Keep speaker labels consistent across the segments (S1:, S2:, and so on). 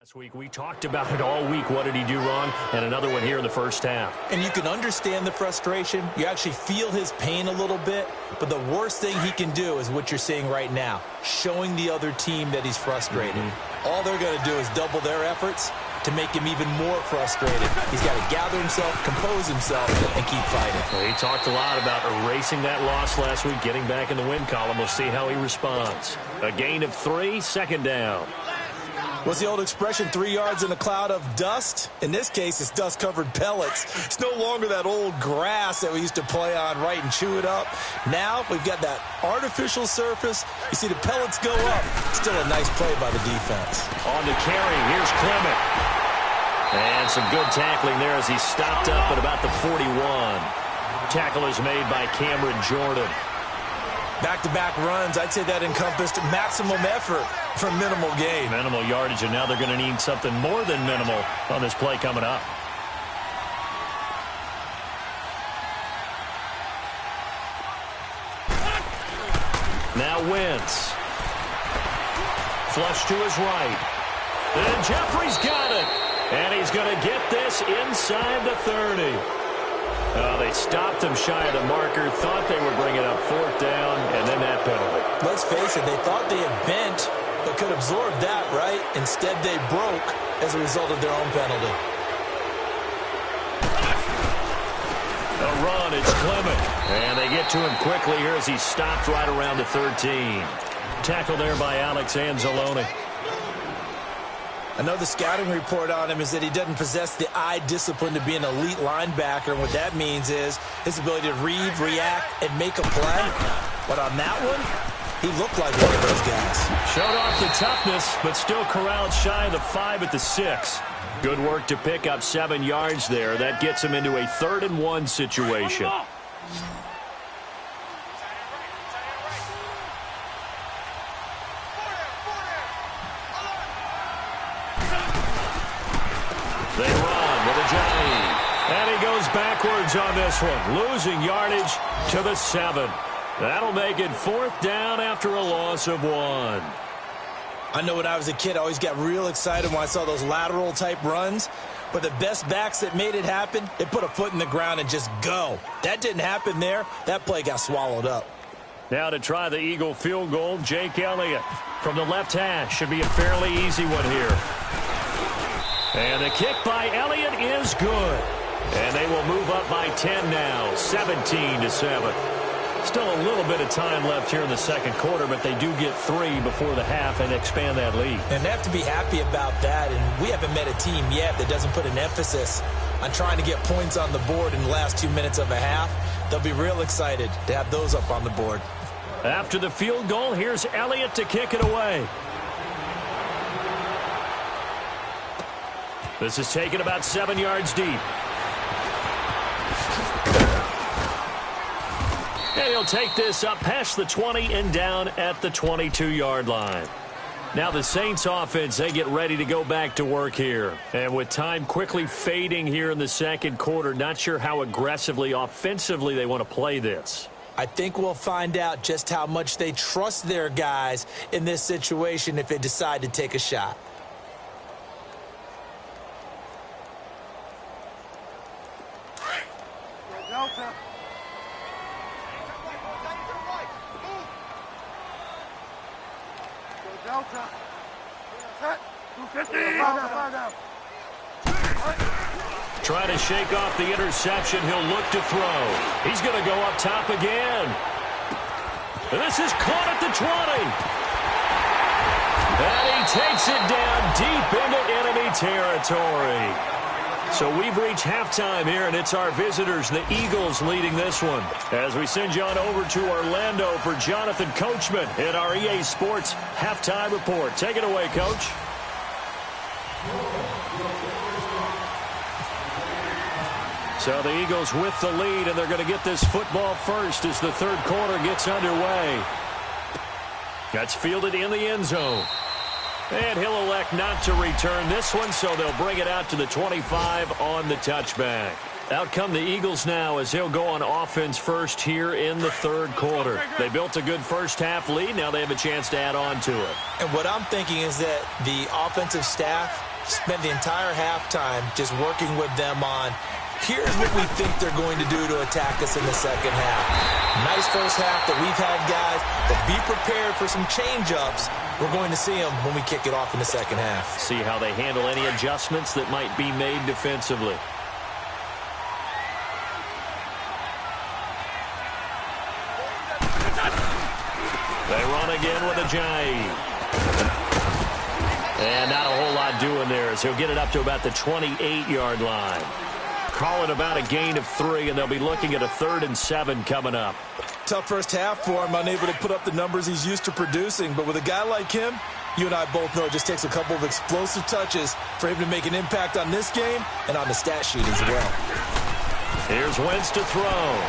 S1: Last week, we talked about it all week. What did he do wrong? And another one here in the first half.
S2: And you can understand the frustration. You actually feel his pain a little bit. But the worst thing he can do is what you're seeing right now, showing the other team that he's frustrated. All they're going to do is double their efforts to make him even more frustrated. He's got to gather himself, compose himself, and keep fighting.
S1: Well, he talked a lot about erasing that loss last week, getting back in the win column. We'll see how he responds. A gain of 3, second down.
S2: What's the old expression, 3 yards in a cloud of dust? In this case, it's dust-covered pellets. It's no longer that old grass that we used to play on, right, and chew it up. Now we've got that artificial surface. You see the pellets go up. Still a nice play by the defense.
S1: On the carry, here's Clement. And some good tackling there as he stopped up at about the 41. Tackle is made by Cameron Jordan.
S2: Back-to-back runs, I'd say that encompassed maximum effort for minimal gain.
S1: Minimal yardage, and now they're going to need something more than minimal on this play coming up. Now Wentz. Flush to his right. And Jeffrey's got it. And he's going to get this inside the 30. They stopped him shy of the marker, thought they were bringing up 4th down, and then that penalty.
S2: Let's face it, they thought they had bent, but could absorb that, right? Instead, they broke as a result of their own penalty.
S1: A run, it's Clement. And they get to him quickly here as he stopped right around the 13. Tackle there by Alex Anzalone.
S2: I know the scouting report on him is that he doesn't possess the eye discipline to be an elite linebacker. And what that means is his ability to read, react, and make a play. But on that one, he looked like one of those guys.
S1: Showed off the toughness, but still corralled shy of the 5 at the 6. Good work to pick up 7 yards there. That gets him into a 3rd and 1 situation. They run with a Johnny. And he goes backwards on this one, losing yardage to the 7. That'll make it 4th down after a loss of 1.
S2: I know when I was a kid, I always got real excited when I saw those lateral-type runs. But the best backs that made it happen, they put a foot in the ground and just go. That didn't happen there. That play got swallowed up.
S1: Now to try the Eagle field goal, Jake Elliott from the left hash. Should be a fairly easy one here. And the kick by Elliott is good. And they will move up by 10 now, 17-7. Still a little bit of time left here in the second quarter, but they do get 3 before the half and expand that lead.
S2: And they have to be happy about that. And we haven't met a team yet that doesn't put an emphasis on trying to get points on the board in the last 2 minutes of a half. They'll be real excited to have those up on the board.
S1: After the field goal, here's Elliott to kick it away. This is taken about 7 yards deep. And he'll take this up past the 20 and down at the 22-yard line. Now the Saints offense, they get ready to go back to work here. And with time quickly fading here in the second quarter, not sure how aggressively, offensively they want to play this.
S2: I think we'll find out just how much they trust their guys in this situation if they decide to take a shot.
S1: Trying to shake off the interception. He'll look to throw. He's going to go up top again. And this is caught at the 20. And he takes it down deep into enemy territory. So we've reached halftime here, and it's our visitors, the Eagles, leading this one. As we send you on over to Orlando for Jonathan Coachman in our EA Sports Halftime Report. Take it away, Coach. So the Eagles with the lead, and they're going to get this football first as the third quarter gets underway. That's fielded in the end zone. And he'll elect not to return this one, so they'll bring it out to the 25 on the touchback. Out come the Eagles now as they'll go on offense first here in the third quarter. They built a good first half lead. Now they have a chance to add on to it.
S2: And what I'm thinking is that the offensive staff Spent the entire halftime just working with them on, here's what we think they're going to do to attack us in the second half. Nice first half that we've had, guys, but be prepared for some change-ups. We're going to see them when we kick it off in the second half.
S1: See how they handle any adjustments that might be made defensively. They run again with a Jai. And not a whole lot doing there as he'll get it up to about the 28-yard line. Call it about a gain of 3, and they'll be looking at a 3rd and 7 coming up.
S2: Tough first half for him, unable to put up the numbers he's used to producing. But with a guy like him, you and I both know it just takes a couple of explosive touches for him to make an impact on this game and on the stat sheet as well.
S1: Here's Wentz to throw.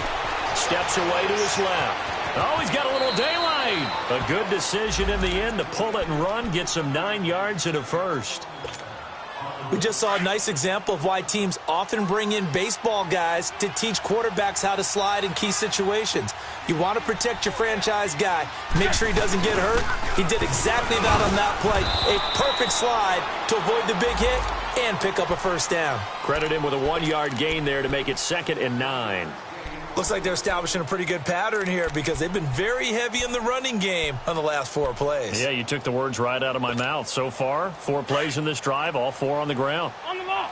S1: Steps away to his left. Oh, he's got a little daylight. A good decision in the end to pull it and run. Gets him 9 yards and a first.
S2: We just saw a nice example of why teams often bring in baseball guys to teach quarterbacks how to slide in key situations. You want to protect your franchise guy. Make sure he doesn't get hurt. He did exactly that on that play. A perfect slide to avoid the big hit and pick up a first down.
S1: Credit him with a 1-yard gain there to make it 2nd and 9.
S2: Looks like they're establishing a pretty good pattern here because they've been very heavy in the running game on the last 4 plays.
S1: Yeah, you took the words right out of my mouth. So far, 4 plays in this drive, all 4 on the ground.
S3: On the ball.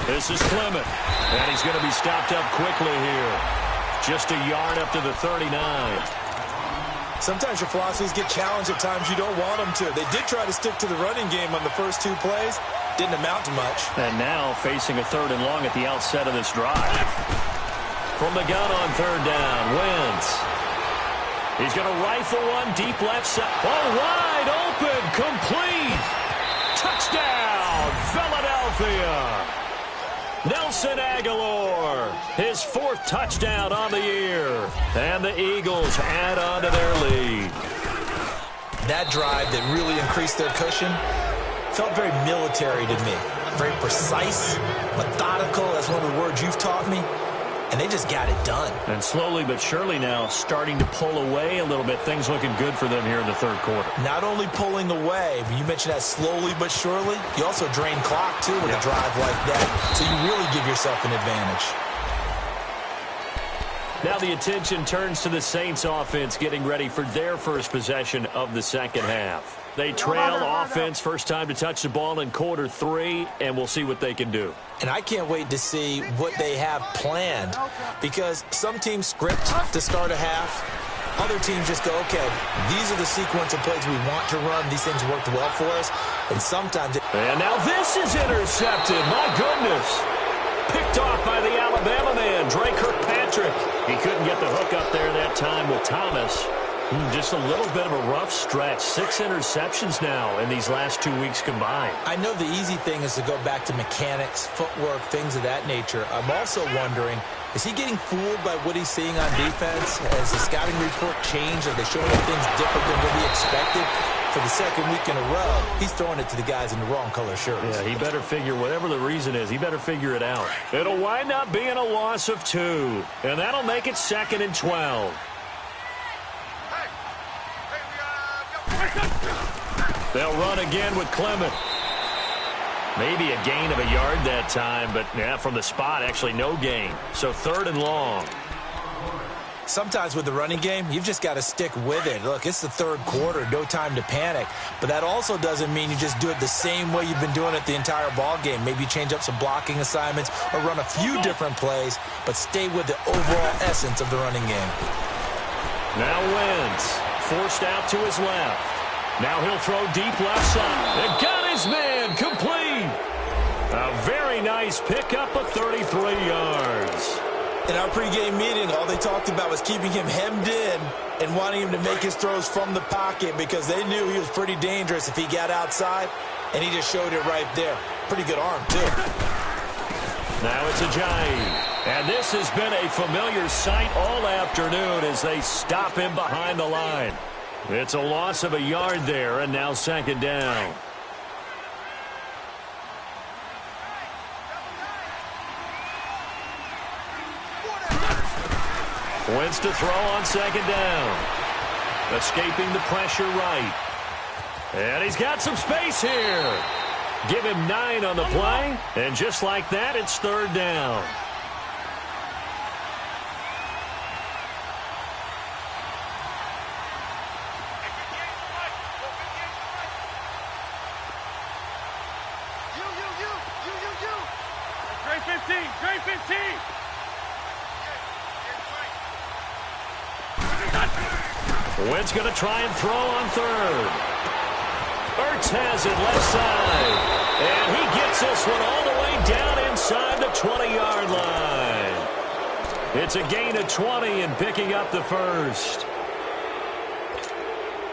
S1: This is Clement, and he's going to be stopped up quickly here. Just a yard up to the 39.
S2: Sometimes your philosophies get challenged at times you don't want them to. They did try to stick to the running game on the first 2 plays. Didn't amount to much.
S1: And now facing a 3rd and long at the outset of this drive. From the gun on 3rd down, Wentz. He's going to rifle one deep left side. Oh, wide open, complete. Touchdown, Philadelphia. Nelson Aguilar, his 4th touchdown on the year. And the Eagles add on to their lead.
S2: That drive that really increased their cushion felt very military to me. Very precise, methodical, that's one of the words you've taught me. And they just got it done.
S1: And slowly but surely now starting to pull away a little bit. Things looking good for them here in the 3rd quarter.
S2: Not only pulling away, but you mentioned that slowly but surely. You also drain clock, too, with a drive like that. So you really give yourself an advantage.
S1: Now the attention turns to the Saints offense getting ready for their first possession of the second half. They trail offense, first time to touch the ball in quarter 3, and we'll see what they can do.
S2: And I can't wait to see what they have planned because some teams script to start a half. Other teams just go, okay, these are the sequence of plays we want to run. These things worked well for us. And sometimes...
S1: And now this is intercepted. My goodness. Picked off by the Alabama man, Dre Kirkpatrick. He couldn't get the hook up there that time with Thomas. Just a little bit of a rough stretch. 6 interceptions now in these last 2 weeks combined.
S2: I know the easy thing is to go back to mechanics, footwork, things of that nature. I'm also wondering, is he getting fooled by what he's seeing on defense? Has the scouting report changed? Are they showing him things different than what he expected? For the 2nd week in a row, he's throwing it to the guys in the wrong color shirts.
S1: Yeah, he better figure, whatever the reason is, he better figure it out. It'll wind up being a loss of 2, and that'll make it 2nd and 12. They'll run again with Clement. Maybe a gain of a yard that time, but yeah, from the spot, actually no gain. So 3rd and long.
S2: Sometimes with the running game, you've just got to stick with it. Look, it's the 3rd quarter, no time to panic. But that also doesn't mean you just do it the same way you've been doing it the entire ball game. Maybe change up some blocking assignments or run a few different plays, but stay with the overall essence of the running game.
S1: Now Wentz, forced out to his left. Now he'll throw deep left side. And got his man complete. A very nice pickup of 33 yards.
S2: In our pregame meeting, all they talked about was keeping him hemmed in and wanting him to make his throws from the pocket because they knew he was pretty dangerous if he got outside, and he just showed it right there. Pretty good arm, too.
S1: Now it's a Jai. And this has been a familiar sight all afternoon as they stop him behind the line. It's a loss of a yard there, and now 2nd down. Wentz to throw on second down. Escaping the pressure right. And he's got some space here. Give him 9 on the play. And just like that, it's third down.
S3: Trey 15.
S1: Wentz going to try and throw on third. Ertz has it left side. And he gets this one all the way down inside the 20-yard line. It's a gain of 20 and picking up the first.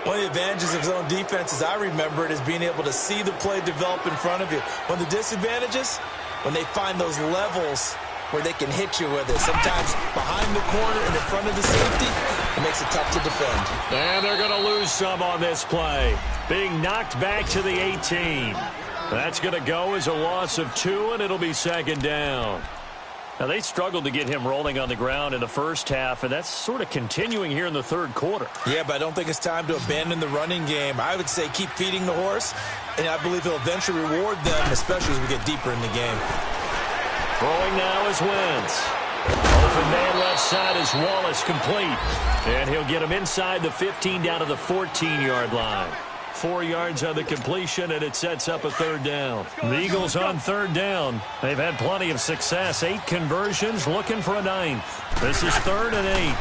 S2: One of the advantages of zone defense, as I remember it, is being able to see the play develop in front of you. One of the disadvantages, when they find those levels where they can hit you with it. Sometimes behind the corner and in front of the safety, it makes it tough to defend.
S1: And they're going to lose some on this play. Being knocked back to the 18. That's going to go as a loss of 2, and it'll be second down. Now, they struggled to get him rolling on the ground in the first half, and that's sort of continuing here in the third quarter.
S2: Yeah, but I don't think it's time to abandon the running game. I would say keep feeding the horse, and I believe he'll eventually reward them, especially as we get deeper in the game.
S1: Throwing now is Wentz. Open man left side is Wallace, complete. And he'll get him inside the 15 down to the 14-yard line. 4 yards on the completion, and it sets up a third down. The Eagles on third down. They've had plenty of success. 8 conversions, looking for a 9th. This is 3rd and 8.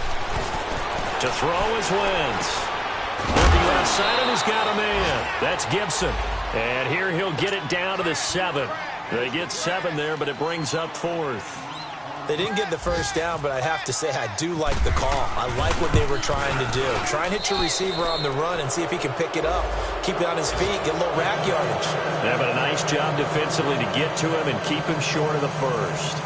S1: To throw is Wentz. Looking left side, and he's got a man. That's Gibson. And here he'll get it down to the 7. They get 7 there, but it brings up 4th.
S2: They didn't get the first down, but I have to say I do like the call. I like what they were trying to do. Try and hit your receiver on the run and see if he can pick it up. Keep it on his feet, get a little rack yardage.
S1: Yeah, but a nice job defensively to get to him and keep him short of the first.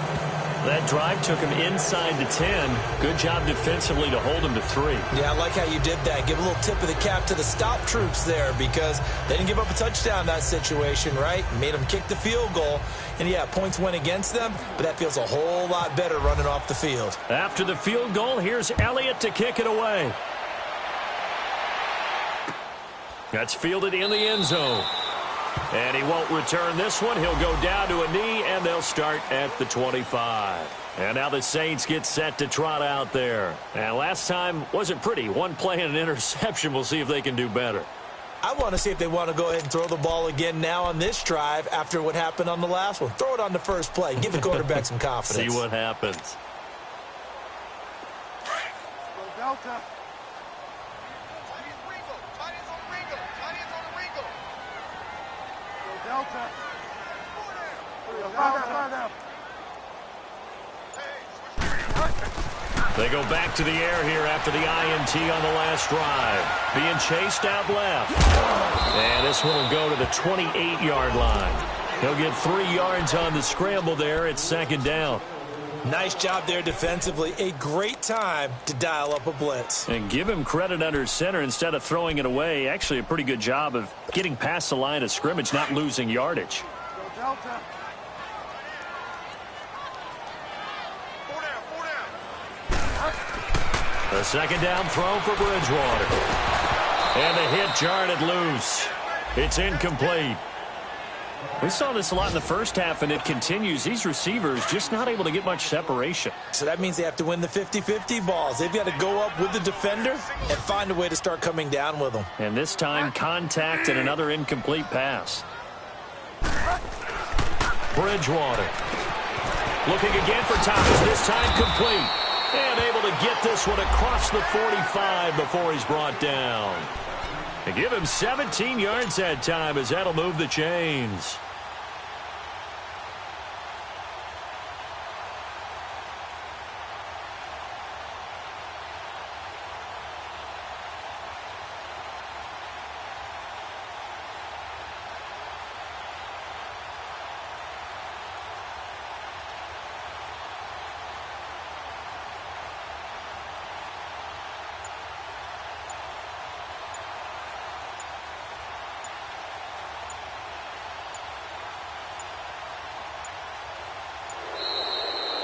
S1: That drive took him inside the 10. Good job defensively to hold him to 3.
S2: Yeah, I like how you did that. Give a little tip of the cap to the stop troops there because they didn't give up a touchdown in that situation, right? Made them kick the field goal. And, yeah, points went against them, but that feels a whole lot better running off the field.
S1: After the field goal, here's Elliott to kick it away. That's fielded in the end zone. And he won't return this one. He'll go down to a knee, and they'll start at the 25. And now the Saints get set to trot out there. And last time wasn't pretty. One play and an interception. We'll see if they can do better.
S2: I want to see if they want to go ahead and throw the ball again now on this drive after what happened on the last one. Throw it on the first play. Give the quarterback some confidence.
S1: See what happens.
S3: Go Delta. Delta.
S1: They go back to the air here after the INT on the last drive. Being chased out left. And this one will go to the 28-yard line. He'll get 3 yards on the scramble there. It's second down.
S2: Nice job there defensively. A great time to dial up a blitz.
S1: And give him credit under center instead of throwing it away. Actually a pretty good job of getting past the line of scrimmage, not losing yardage.
S3: Go Delta.
S1: A second down throw for Bridgewater. And the hit jarred it loose. It's incomplete. We saw this a lot in the first half, and it continues. These receivers just not able to get much separation.
S2: So that means they have to win the 50-50 balls. They've got to go up with the defender and find a way to start coming down with them.
S1: And this time, contact and another incomplete pass. Bridgewater. Looking again for Thomas. This time complete. And able to get this one across the 45 before he's brought down. And give him 17 yards that time as that'll move the chains.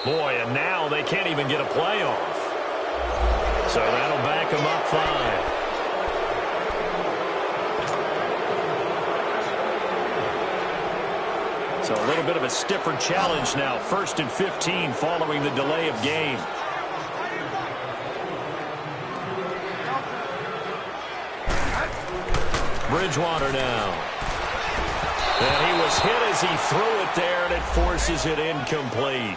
S1: Boy, and now they can't even get a play off. So that'll back him up 5. So a little bit of a stiffer challenge now. 1st and 15 following the delay of game. Bridgewater now. And he was hit as he threw it there, and it forces it incomplete.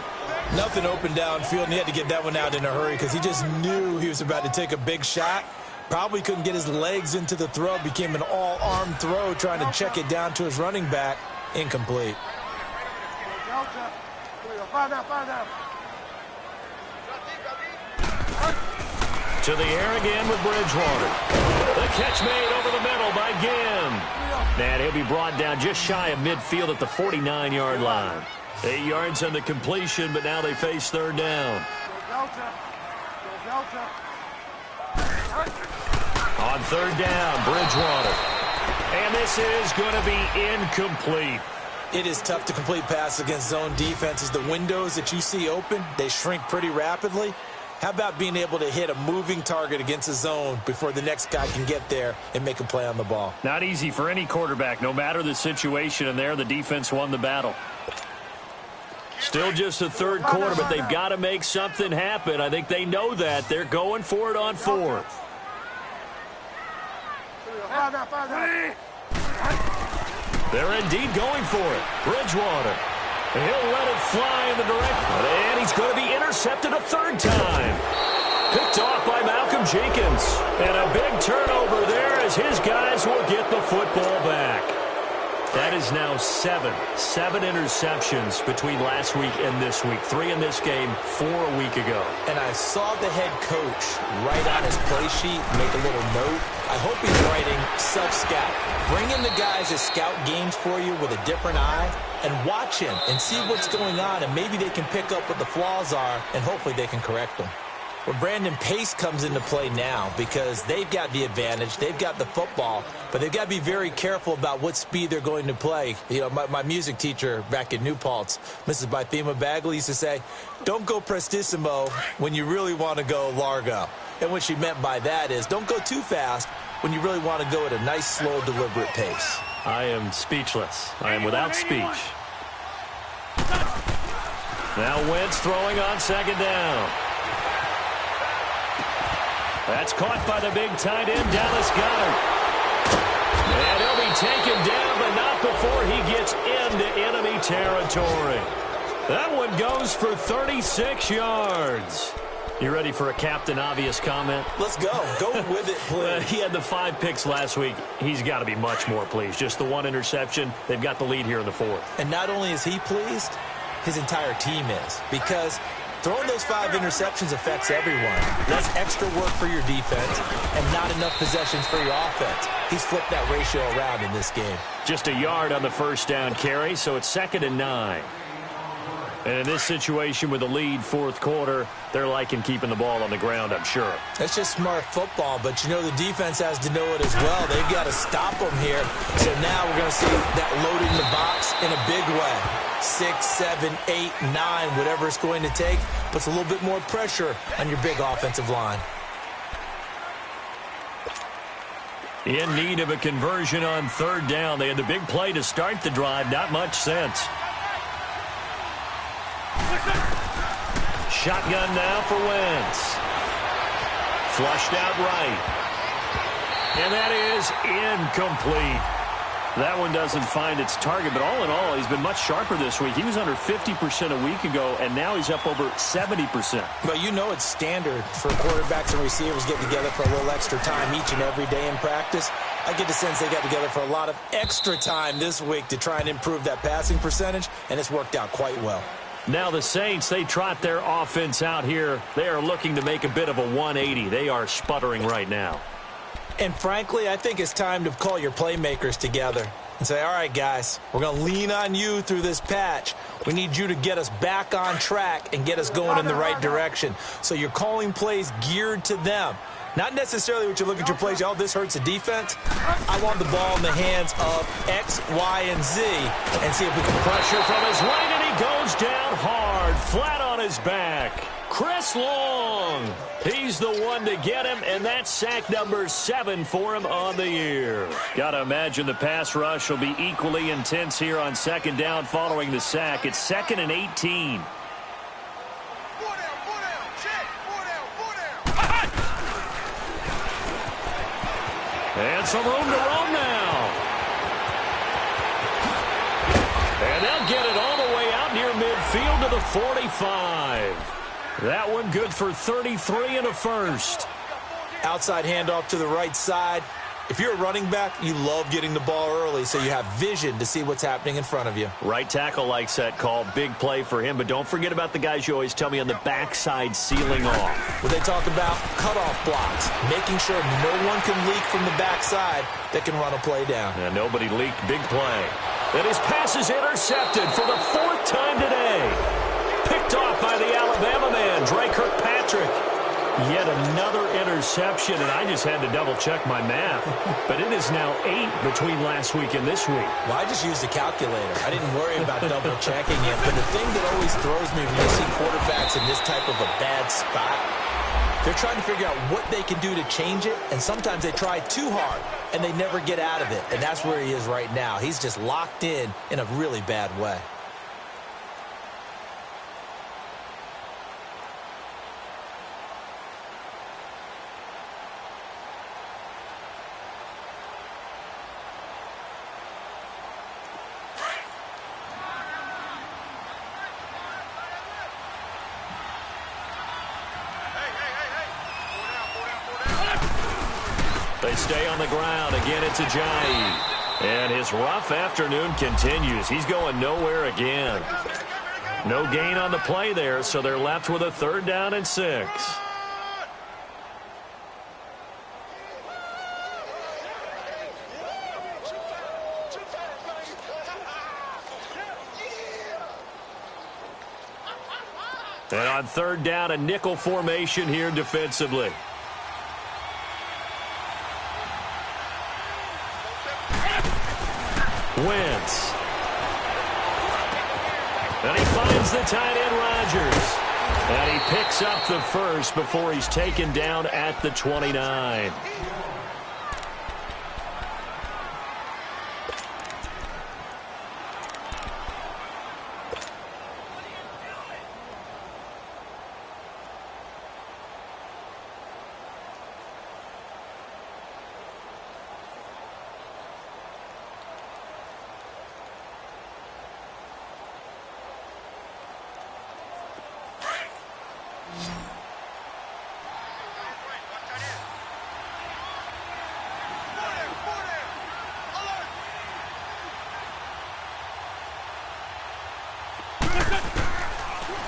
S2: Nothing open downfield, and he had to get that one out in a hurry because he just knew he was about to take a big shot. Probably couldn't get his legs into the throw. Became an all-arm throw trying to check it down to his running back. Incomplete.
S1: To the air again with Bridgewater. The catch made over the middle by Ginn. And he'll be brought down just shy of midfield at the 49-yard line. 8 yards on the completion, but now they face 3rd down. On 3rd down, Bridgewater. And this is going to be incomplete.
S2: It is tough to complete passes against zone defenses. The windows that you see open, they shrink pretty rapidly. How about being able to hit a moving target against a zone before the next guy can get there and make a play on the ball?
S1: Not easy for any quarterback, no matter the situation, and there the defense won the battle. Still just the 3rd quarter, but they've got to make something happen. I think they know that. They're going for it on 4th. They're indeed going for it. Bridgewater. He'll let it fly in the direction. And he's going to be intercepted a 3rd time. Picked off by Malcolm Jenkins. And a big turnover there as his guys will get the football back. That is now 7 interceptions between last week and this week. 3 in this game, 4 a week ago.
S2: And I saw the head coach write on his play sheet, make a little note. I hope he's writing self-scout. Bring in the guys that scout games for you with a different eye and watch him and see what's going on, and maybe they can pick up what the flaws are, and hopefully they can correct them. Well, Brandon, pace comes into play now because they've got the advantage. They've got the football, but they've got to be very careful about what speed they're going to play. You know, my music teacher back in New Paltz, Mrs. Bythema Bagley, used to say, don't go prestissimo when you really want to go largo. And what she meant by that is don't go too fast when you really want to go at a nice, slow, deliberate pace.
S1: I am speechless. I am without speech. Now Wentz throwing on 2nd down. That's caught by the big tight end, Dallas Goedert. And he'll be taken down, but not before he gets into enemy territory. That one goes for 36 yards. You ready for a Captain Obvious comment?
S2: Let's go. Go with it, please.
S1: He had the 5 picks last week. He's got to be much more pleased. Just the 1 interception. They've got the lead here in the 4th.
S2: And not only is he pleased, his entire team is. Because throwing those 5 interceptions affects everyone. That's extra work for your defense and not enough possessions for your offense. He's flipped that ratio around in this game.
S1: Just a yard on the 1st down carry, so it's 2nd and 9. And in this situation with the lead 4th quarter, they're liking keeping the ball on the ground, I'm sure.
S2: That's just smart football, but you know the defense has to know it as well. They've got to stop them here. So now we're going to see that loading the box in a big way. 6, 7, 8, 9, whatever it's going to take, puts a little bit more pressure on your big offensive line.
S1: In need of a conversion on 3rd down. They had the big play to start the drive. Not much sense. Shotgun now for Wentz. Flushed out right. And that is incomplete. That one doesn't find its target, but all in all, he's been much sharper this week. He was under 50% a week ago, and now he's up over 70%.
S2: But you know it's standard for quarterbacks and receivers getting together for a little extra time each and every day in practice. I get the sense they got together for a lot of extra time this week to try and improve that passing percentage, and it's worked out quite well.
S1: Now the Saints, they trot their offense out here. They are looking to make a bit of a 180. They are sputtering right now.
S2: And frankly, I think it's time to call your playmakers together and say, all right, guys, we're going to lean on you through this patch. We need you to get us back on track and get us going in the right direction. So you're calling plays geared to them. Not necessarily what you look at your plays, oh, this hurts the defense. I want the ball in the hands of X, Y, and Z and see if we can
S1: pressure from his right, and he goes down hard, flat on his back. Chris Long. He's the one to get him, and that's sack number 7 for him on the year. Got to imagine the pass rush will be equally intense here on second down following the sack. It's 2nd and 18. And some room to roam now. And they'll get it all the way out near midfield to the 45. That one good for 33 and a first.
S2: Outside handoff to the right side. If you're a running back, you love getting the ball early so you have vision to see what's happening in front of you.
S1: Right tackle likes that call. Big play for him. But don't forget about the guys you always tell me on the backside sealing off.
S2: When they talk about cutoff blocks, making sure no one can leak from the backside that can run a play down.
S1: And nobody leaked. Big play. And his pass is intercepted for the 4th time today. Picked off by the Alabama man, Dre Kirkpatrick. Yet another interception, and I just had to double-check my math. But it is now 8 between last week and this week.
S2: Well, I just used a calculator. I didn't worry about double-checking it. But the thing that always throws me when you see quarterbacks in this type of a bad spot, they're trying to figure out what they can do to change it, and sometimes they try too hard, and they never get out of it. And that's where he is right now. He's just locked in a really bad way.
S1: They stay on the ground. Again, it's Ajayi. And his rough afternoon continues. He's going nowhere again. No gain on the play there, so they're left with a 3rd down and 6. And on 3rd down, a nickel formation here defensively. Wentz. And he finds the tight end, Rodgers. And he picks up the first before he's taken down at the 29.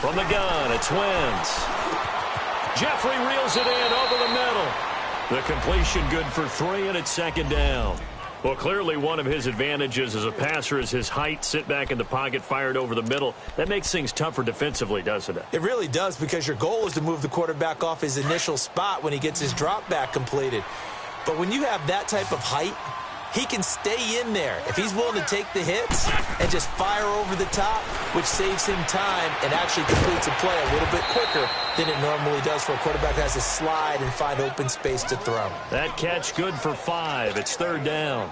S1: From the gun, it's Wentz. Jeffrey reels it in over the middle. The completion good for 3, and it's 2nd down. Well, clearly one of his advantages as a passer is his height. Sit back in the pocket, fired over the middle. That makes things tougher defensively, doesn't it?
S2: It really does, because your goal is to move the quarterback off his initial spot when he gets his drop back completed. But when you have that type of height, he can stay in there if he's willing to take the hits and just fire over the top, which saves him time and actually completes a play a little bit quicker than it normally does for a quarterback who has to slide and find open space to throw.
S1: That catch good for 5. It's 3rd down.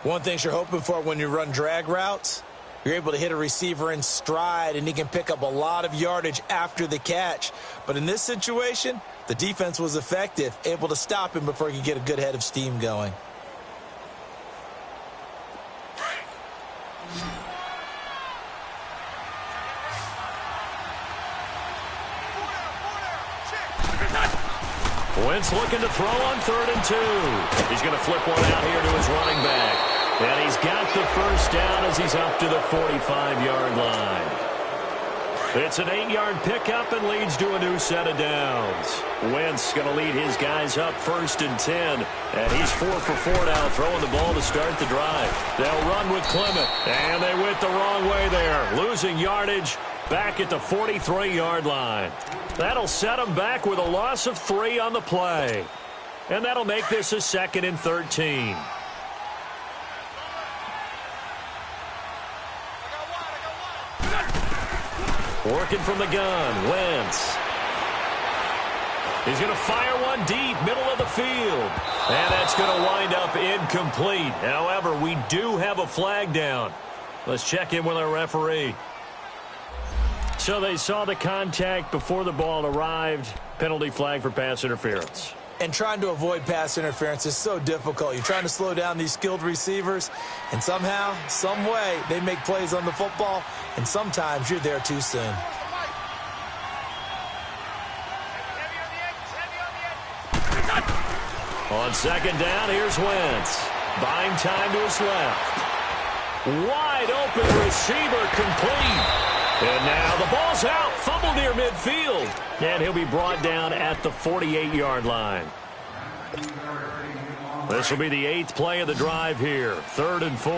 S2: One thing you're hoping for when you run drag routes, you're able to hit a receiver in stride, and he can pick up a lot of yardage after the catch. But in this situation, the defense was effective, able to stop him before he could get a good head of steam going.
S1: Wentz looking to throw on 3rd and 2. He's going to flip one out here to his running back. And he's got the first down as he's up to the 45-yard line. It's an 8-yard pickup and leads to a new set of downs. Wentz going to lead his guys up 1st and 10. And he's 4 for 4 now, throwing the ball to start the drive. They'll run with Clement. And they went the wrong way there, losing yardage back at the 43-yard line. That'll set them back with a loss of 3 on the play. And that'll make this a 2nd and 13. Working from the gun, Wentz. He's going to fire one deep, middle of the field. And that's going to wind up incomplete. However, we do have a flag down. Let's check in with our referee. So they saw the contact before the ball arrived. Penalty flag for pass interference.
S2: And trying to avoid pass interference is so difficult. You're trying to slow down these skilled receivers, and somehow, some way, they make plays on the football, and sometimes you're there too soon.
S1: On second down, here's Wentz. Buying time to his left. Wide open receiver complete. And now the ball's out. Fumble near midfield. And he'll be brought down at the 48-yard line. This will be the 8th play of the drive here. 3rd and 4.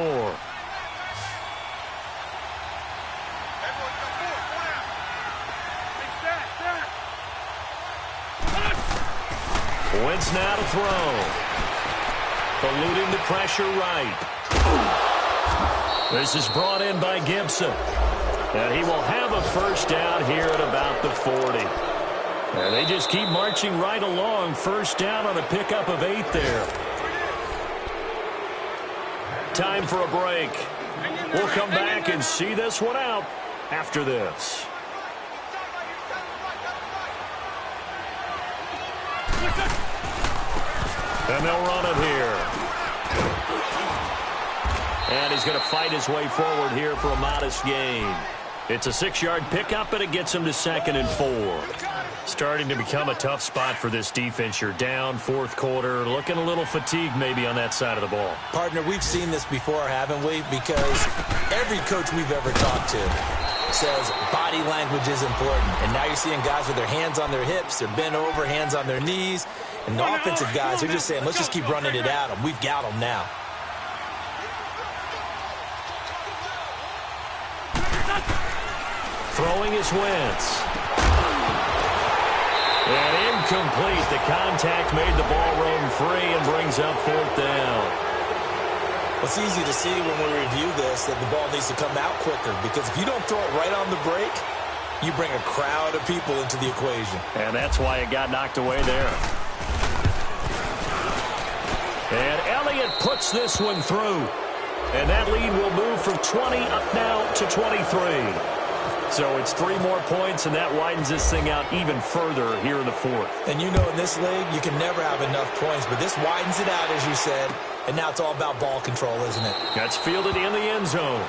S1: Wentz now to throw. Eluding the pressure right. This is brought in by Gibson. And he will have a first down here at about the 40. And they just keep marching right along. First down on a pickup of 8 there. Time for a break. We'll come back and see this one out after this. And they'll run it here. And he's going to fight his way forward here for a modest gain. It's a 6-yard pickup, and it gets him to 2nd and 4. Starting to become a tough spot for this defense. You're down 4th quarter, looking a little fatigued maybe on that side of the ball.
S2: Partner, we've seen this before, haven't we? Because every coach we've ever talked to says body language is important. And now you're seeing guys with their hands on their hips, they're bent over, hands on their knees. And the offensive guys are just saying, let's just keep running it at them. We've got them now.
S1: Throwing is Wentz. And incomplete. The contact made the ball roam free and brings up 4th down.
S2: It's easy to see when we review this that the ball needs to come out quicker, because if you don't throw it right on the break, you bring a crowd of people into the equation.
S1: And that's why it got knocked away there. And Elliott puts this one through. And that lead will move from 20 up now to 23. So it's 3 more points, and that widens this thing out even further here in the 4th.
S2: And you know in this league, you can never have enough points, but this widens it out, as you said, and now it's all about ball control, isn't it?
S1: That's fielded in the end zone.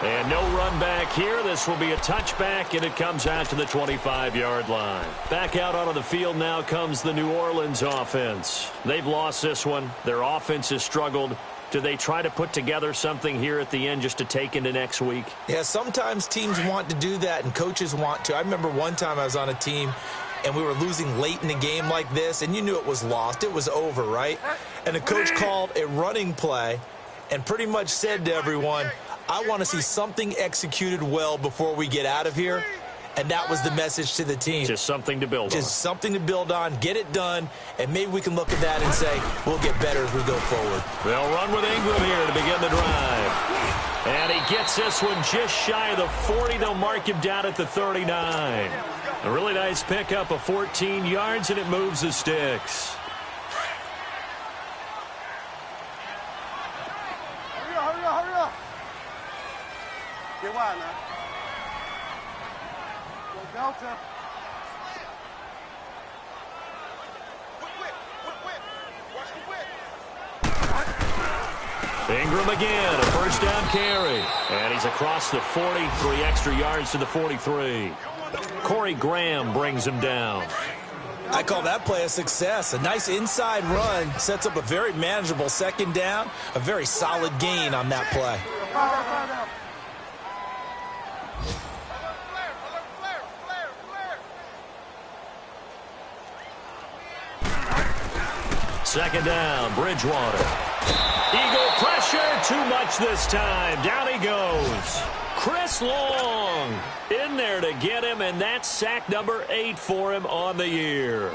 S1: And no run back here. This will be a touchback, and it comes out to the 25-yard line. Back out onto the field now comes the New Orleans offense. They've lost this one. Their offense has struggled. Do they try to put together something here at the end just to take into next week?
S2: Yeah, sometimes teams want to do that, and coaches want to. I remember one time I was on a team, and we were losing late in the game like this, and you knew it was lost. It was over, right? And the coach called a running play and pretty much said to everyone, I want to see something executed well before we get out of here. And that was the message to the team.
S1: Just something to build on.
S2: Just something to build on, get it done, and maybe we can look at that and say, we'll get better as we go forward.
S1: They'll run with Ingram here to begin the drive. And he gets this one just shy of the 40. They'll mark him down at the 39. A really nice pickup of 14 yards, and it moves the sticks.
S3: Hurry up. Get wide now. Delta.
S1: Ingram again, a first down carry. And he's across the 40, 3 extra yards to the 43. Corey Graham brings him down.
S2: I call that play a success. A nice inside run sets up a very manageable second down, a very solid gain on that play.
S1: Second down, Bridgewater. Eagle pressure, too much this time. Down he goes. Chris Long in there to get him, and that's sack number 8 for him on the year.